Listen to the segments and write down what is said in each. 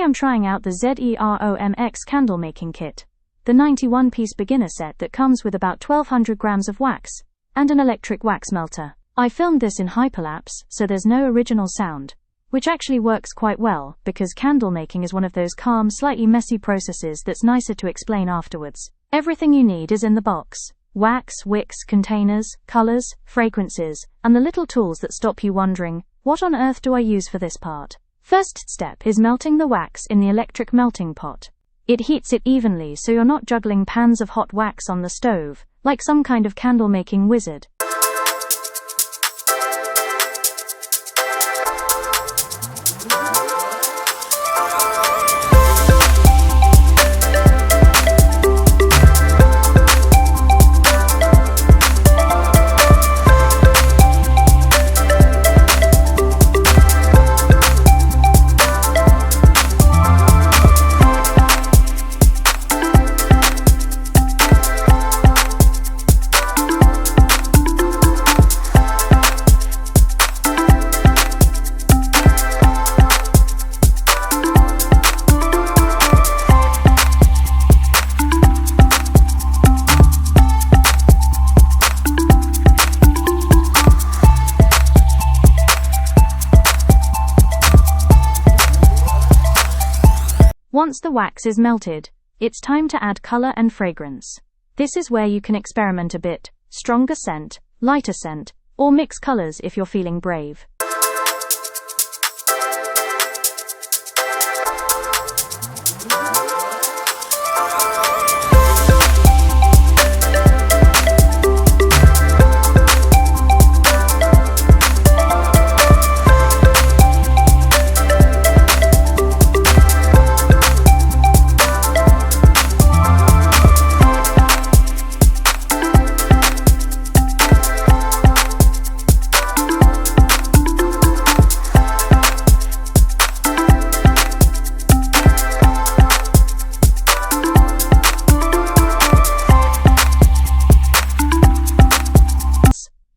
I'm trying out the ZEROMX candle making kit, the 91-piece beginner set that comes with about 1200 grams of wax and an electric wax melter. I filmed this in hyperlapse, so there's no original sound, which actually works quite well because candle making is one of those calm, slightly messy processes that's nicer to explain afterwards. Everything you need is in the box: wax, wicks, containers, colors, fragrances, and the little tools that stop you wondering, what on earth do I use for this part? First step is melting the wax in the electric melting pot. It heats it evenly so you're not juggling pans of hot wax on the stove, like some kind of candle-making wizard. Once the wax is melted, it's time to add color and fragrance. This is where you can experiment a bit: stronger scent, lighter scent, or mix colors if you're feeling brave.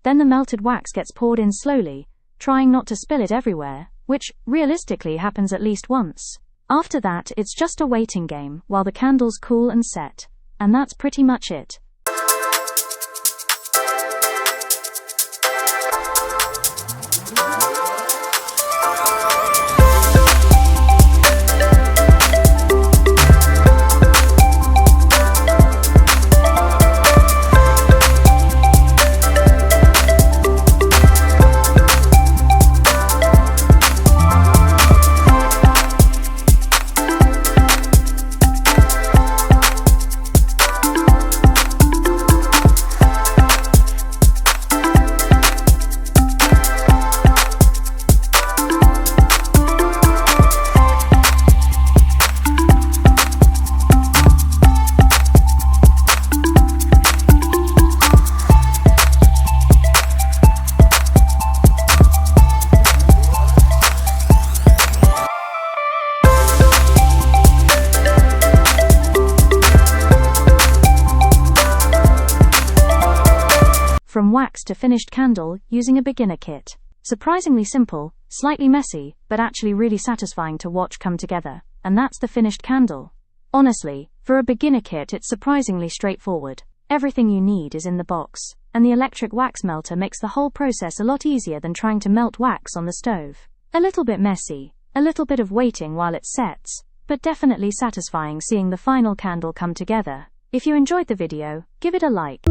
Then the melted wax gets poured in slowly, trying not to spill it everywhere, which, realistically, happens at least once. After that, it's just a waiting game while the candles cool and set. And that's pretty much it. From wax to finished candle using a beginner kit. Surprisingly simple, slightly messy, but actually really satisfying to watch come together. And that's the finished candle. Honestly, for a beginner kit it's surprisingly straightforward. Everything you need is in the box, and the electric wax melter makes the whole process a lot easier than trying to melt wax on the stove. A little bit messy, a little bit of waiting while it sets, but definitely satisfying seeing the final candle come together. If you enjoyed the video, give it a like.